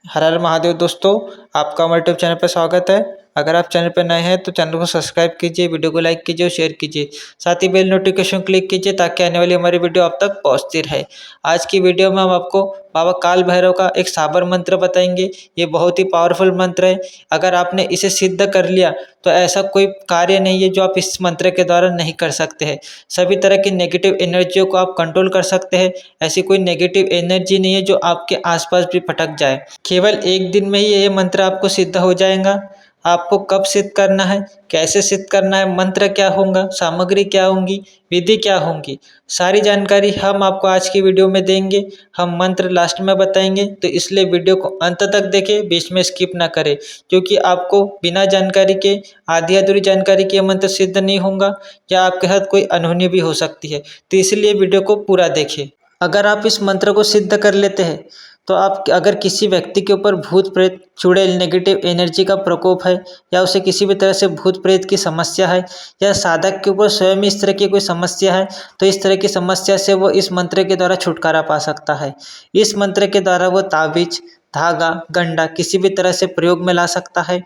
हर हर महादेव दोस्तों, आपका हमारे यूट्यूब चैनल पर स्वागत है। अगर आप चैनल पर नए हैं तो चैनल को सब्सक्राइब कीजिए, वीडियो को लाइक कीजिए और शेयर कीजिए। साथ ही बेल नोटिफिकेशन क्लिक कीजिए ताकि आने वाली हमारी वीडियो आप तक पहुंचती रहे। आज की वीडियो में हम आपको बाबा काल भैरव का एक साबर मंत्र बताएंगे। ये बहुत ही पावरफुल मंत्र है। अगर आपने इसे सिद्ध कर लिया तो ऐसा कोई कार्य नहीं है जो आप इस मंत्र के द्वारा नहीं कर सकते हैं। सभी तरह की नेगेटिव एनर्जियों को आप कंट्रोल कर सकते हैं। ऐसी कोई नेगेटिव एनर्जी नहीं है जो आपके आसपास भी भटक जाए। केवल एक दिन में ही ये मंत्र आपको सिद्ध हो जाएगा। आपको कब सिद्ध करना है, कैसे सिद्ध करना है, मंत्र क्या होगा, सामग्री क्या होंगी, विधि क्या होंगी, सारी जानकारी हम आपको आज की वीडियो में देंगे। हम मंत्र लास्ट में बताएंगे, तो इसलिए वीडियो को अंत तक देखें, बीच में स्किप ना करें, क्योंकि आपको बिना जानकारी के, आधी अधूरी जानकारी के मंत्र सिद्ध नहीं होगा या आपके साथ कोई अनहोनी भी हो सकती है। तो इसलिए वीडियो को पूरा देखें। अगर आप इस मंत्र को सिद्ध कर लेते हैं तो आप अगर किसी व्यक्ति के ऊपर भूत प्रेत चुड़ैल नेगेटिव एनर्जी का प्रकोप है, या उसे किसी भी तरह से भूत प्रेत की समस्या है, या साधक के ऊपर स्वयं इस तरह की कोई समस्या है, तो इस तरह की समस्या से वो इस मंत्र के द्वारा छुटकारा पा सकता है। इस मंत्र के द्वारा वो ताबीज, धागा, गंडा किसी भी तरह से प्रयोग में ला सकता है।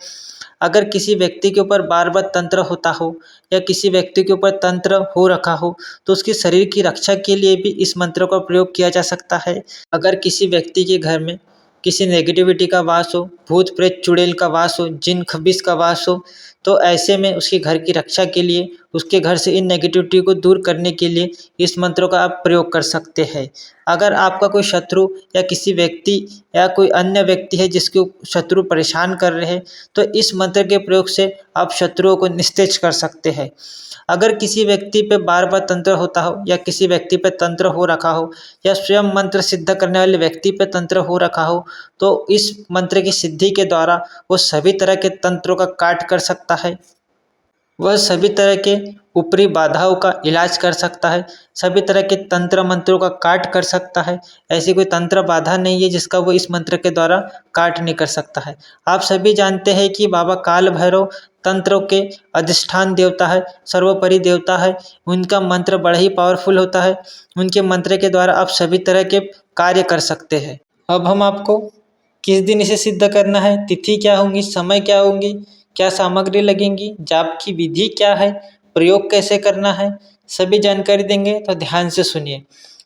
अगर किसी व्यक्ति के ऊपर बार बार तंत्र होता हो या किसी व्यक्ति के ऊपर तंत्र हो रखा हो तो उसके शरीर की रक्षा के लिए भी इस मंत्र का प्रयोग किया जा सकता है। अगर किसी व्यक्ति के घर में किसी नेगेटिविटी का वास हो, भूत प्रेत चुड़ैल का वास हो, जिन खबीस का वास हो, तो ऐसे में उसके घर की रक्षा के लिए, उसके घर से इन नेगेटिविटी को दूर करने के लिए इस मंत्रों का आप प्रयोग कर सकते हैं। अगर आपका कोई शत्रु या किसी व्यक्ति या कोई अन्य व्यक्ति है जिसको शत्रु परेशान कर रहे हैं, तो इस मंत्र के प्रयोग से आप शत्रुओं को निस्तेज कर सकते हैं। अगर किसी व्यक्ति पे बार बार तंत्र होता हो या किसी व्यक्ति पे तंत्र हो रखा हो या स्वयं मंत्र सिद्ध करने वाले व्यक्ति पे तंत्र हो रखा हो, तो इस मंत्र की सिद्धि के द्वारा वो सभी तरह के तंत्रों का काट कर सकता है। वह सभी तरह के ऊपरी बाधाओं का इलाज कर सकता है, सभी तरह के तंत्र मंत्रों का काट कर सकता है। ऐसी कोई तंत्र बाधा नहीं है जिसका वो इस मंत्र के द्वारा काट नहीं कर सकता है। आप सभी जानते हैं कि बाबा काल भैरव तंत्रों के अधिष्ठान देवता है, सर्वोपरि देवता है। उनका मंत्र बड़ा ही पावरफुल होता है। उनके मंत्र के द्वारा आप सभी तरह के कार्य कर सकते हैं। अब हम आपको किस दिन इसे सिद्ध करना है, तिथि क्या होंगी, समय क्या होंगी, क्या सामग्री लगेंगी, जाप की विधि क्या है, प्रयोग कैसे करना है, सभी जानकारी देंगे, तो ध्यान से सुनिए।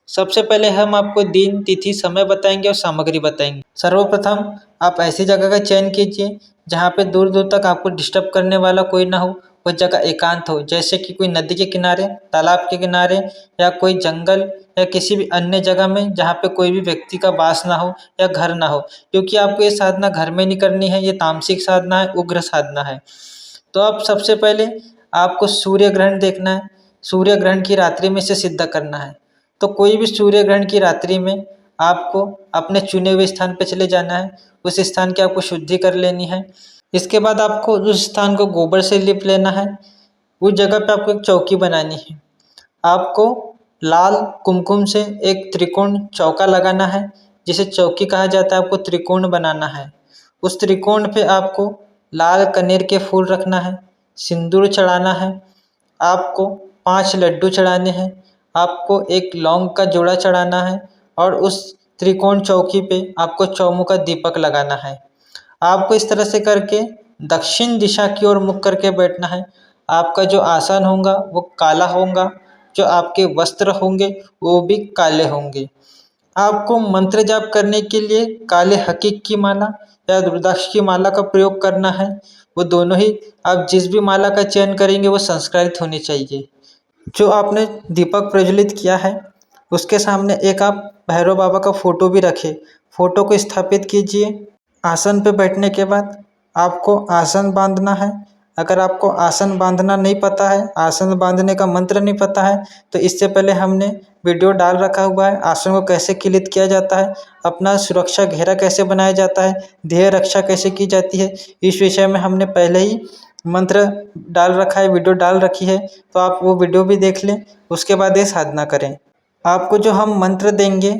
सबसे पहले हम आपको दिन, तिथि, समय बताएंगे और सामग्री बताएंगे। सर्वप्रथम आप ऐसी जगह का चयन कीजिए जहाँ पे दूर दूर तक आपको डिस्टर्ब करने वाला कोई ना हो। वो जगह एकांत हो, जैसे कि कोई नदी के किनारे, तालाब के किनारे, या कोई जंगल, या किसी भी अन्य जगह में जहाँ पे कोई भी व्यक्ति का वास ना हो या घर ना हो, क्योंकि आपको ये साधना घर में नहीं करनी है। ये तामसिक साधना है, उग्र साधना है। तो अब सबसे पहले आपको सूर्य ग्रहण देखना है। सूर्य ग्रहण की रात्रि में इसे सिद्ध करना है। तो कोई भी सूर्य ग्रहण की रात्रि में आपको अपने चुने हुए स्थान पर चले जाना है। उस स्थान की आपको शुद्धि कर लेनी है। इसके बाद आपको उस स्थान को गोबर से लिप लेना है। उस जगह पे आपको एक चौकी बनानी है। आपको लाल कुमकुम से एक त्रिकोण चौका लगाना है, जिसे चौकी कहा जाता है। आपको त्रिकोण बनाना है। उस त्रिकोण पे आपको लाल कनेर के फूल रखना है, सिंदूर चढ़ाना है, आपको 5 लड्डू चढ़ाने हैं, आपको एक लौंग का जोड़ा चढ़ाना है, और उस त्रिकोण चौकी पे आपको चौमुखा दीपक लगाना है। आपको इस तरह से करके दक्षिण दिशा की ओर मुख करके बैठना है। आपका जो आसन होगा वो काला होगा, जो आपके वस्त्र होंगे वो भी काले होंगे। आपको मंत्र जाप करने के लिए काले हकीक की माला या रुद्राक्ष की माला का प्रयोग करना है। वो दोनों ही, आप जिस भी माला का चयन करेंगे वो संस्कारित होनी चाहिए। जो आपने दीपक प्रज्वलित किया है उसके सामने एक आप भैरव बाबा का फोटो भी रखें। फोटो को स्थापित कीजिए। आसन पे बैठने के बाद आपको आसन बांधना है। अगर आपको आसन बांधना नहीं पता है, आसन बांधने का मंत्र नहीं पता है, तो इससे पहले हमने वीडियो डाल रखा हुआ है। आसन को कैसे क्लिक किया जाता है, अपना सुरक्षा घेरा कैसे बनाया जाता है, देह रक्षा कैसे की जाती है, इस विषय में हमने पहले ही मंत्र डाल रखा है, वीडियो डाल रखी है। तो आप वो वीडियो भी देख लें, उसके बाद ये साधना करें। आपको जो हम मंत्र देंगे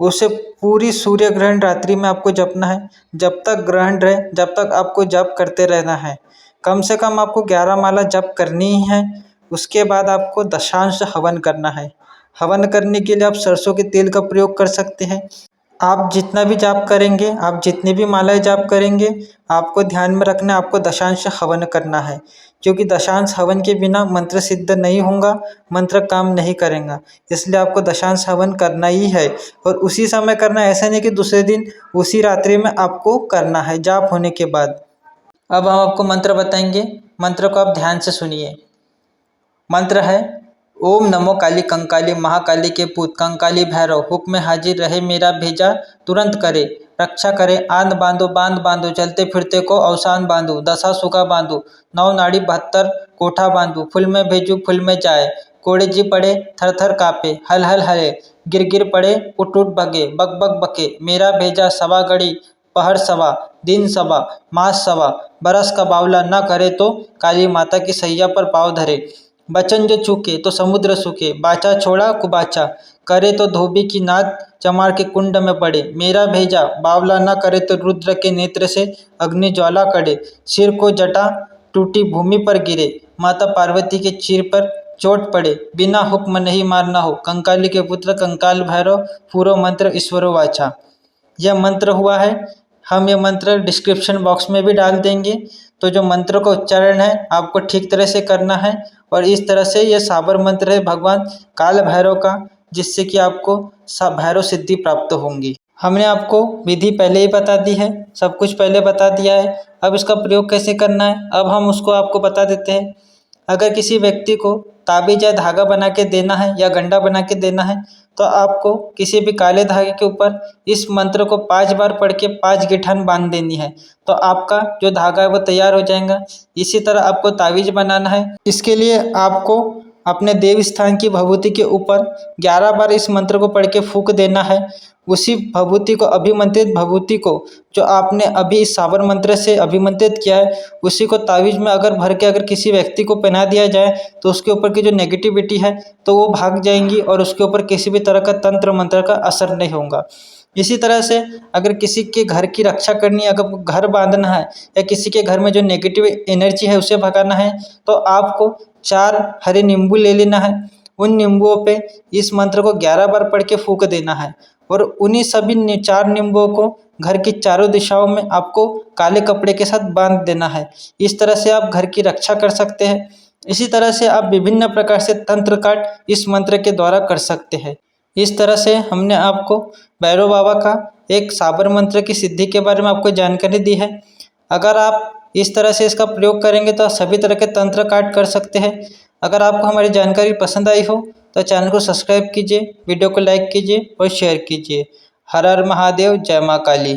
उसे पूरी सूर्य ग्रहण रात्रि में आपको जपना है। जब तक ग्रहण रहे जब तक आपको जप करते रहना है। कम से कम आपको 11 माला जप करनी ही है। उसके बाद आपको दशांश हवन करना है। हवन करने के लिए आप सरसों के तेल का प्रयोग कर सकते हैं। आप जितना भी जाप करेंगे, आप जितनी भी मालाएं जाप करेंगे, आपको ध्यान में रखना है, आपको दशांश हवन करना है, क्योंकि दशांश हवन के बिना मंत्र सिद्ध नहीं होगा, मंत्र काम नहीं करेगा। इसलिए आपको दशांश हवन करना ही है और उसी समय करना है, ऐसा नहीं कि दूसरे दिन उसी रात्रि में आपको करना है जाप होने के बाद। अब हम आपको मंत्र बताएंगे, मंत्र को आप ध्यान से सुनिए। मंत्र है ओम नमो काली कंकाली महाकाली के पूत कंकाली भैरव, हुक्म में हाजिर रहे मेरा भेजा तुरंत करे, रक्षा करे आंध बांधो चलते फिरते को अवसान बांधो, दशा सुगा बांधो, नौ नाड़ी 72 कोठा बांधो, फुल में भेजू फुल में जाए, कोड़े जी पड़े थर थर कापे, हल हल हले गिर पड़े उठ उठ भगे, बक बक बके, मेरा भेजा सवा घड़ी पहर सवा दिन सवा मास सवा, बरस का बावला न करे तो काली माता की सैया पर पाँव धरे, बचन जो चूके तो समुद्र सूखे, बाचा छोड़ा कुबाचा, करे तो धोबी की नाद चमार के कुंड में पड़े, मेरा भेजा बावला न करे तो रुद्र के नेत्र से अग्नि ज्वाला करे, सिर को जटा टूटी भूमि पर गिरे, माता पार्वती के चीर पर चोट पड़े, बिना हुक्म नहीं मारना हो, कंकाली के पुत्र कंकाल भैरव, पूरो मंत्र ईश्वरो वाचा। यह मंत्र हुआ है, हम ये मंत्र डिस्क्रिप्शन बॉक्स में भी डाल देंगे। तो जो मंत्र का उच्चारण है आपको ठीक तरह से करना है और इस तरह से यह साबर मंत्र है भगवान काल भैरव का, जिससे कि आपको भैरव सिद्धि प्राप्त होंगी। हमने आपको विधि पहले ही बता दी है, सब कुछ पहले बता दिया है। अब इसका प्रयोग कैसे करना है अब हम उसको आपको बता देते हैं। अगर किसी व्यक्ति को ताबीज या धागा बना के देना है या गंडा बना के देना है तो आपको किसी भी काले धागे के ऊपर इस मंत्र को 5 बार पढ़ के 5 गिठान बांध देनी है, तो आपका जो धागा है वो तैयार हो जाएगा। इसी तरह आपको ताबीज बनाना है। इसके लिए आपको अपने देव स्थान की भभूति के ऊपर 11 बार इस मंत्र को पढ़ के फूंक देना है। उसी भभूति को अभिमंत्रित भभूति को जो आपने अभी इस साबर मंत्र से अभिमंत्रित किया है उसी को ताबीज में अगर भर के अगर किसी व्यक्ति को पहना दिया जाए तो उसके ऊपर की जो नेगेटिविटी है तो वो भाग जाएंगी और उसके ऊपर किसी भी तरह का तंत्र मंत्र का असर नहीं होगा। इसी तरह से अगर किसी के घर की रक्षा करनी है, अगर घर बांधना है या किसी के घर में जो नेगेटिव एनर्जी है उसे भगाना है तो आपको 4 हरे नींबू ले लेना है। उन नींबुओं पे इस मंत्र को 11 बार पढ़ के फूंक देना है और उन्हीं सभी 4 नींबुओं को घर की चारों दिशाओं में आपको काले कपड़े के साथ बांध देना है। इस तरह से आप घर की रक्षा कर सकते हैं। इसी तरह से आप विभिन्न प्रकार से तंत्र काट इस मंत्र के द्वारा कर सकते हैं। इस तरह से हमने आपको भैरव बाबा का एक साबर मंत्र की सिद्धि के बारे में आपको जानकारी दी है। अगर आप इस तरह से इसका प्रयोग करेंगे तो सभी तरह के तंत्र काट कर सकते हैं। अगर आपको हमारी जानकारी पसंद आई हो तो चैनल को सब्सक्राइब कीजिए, वीडियो को लाइक कीजिए और शेयर कीजिए। हर हर महादेव, जय माँ काली।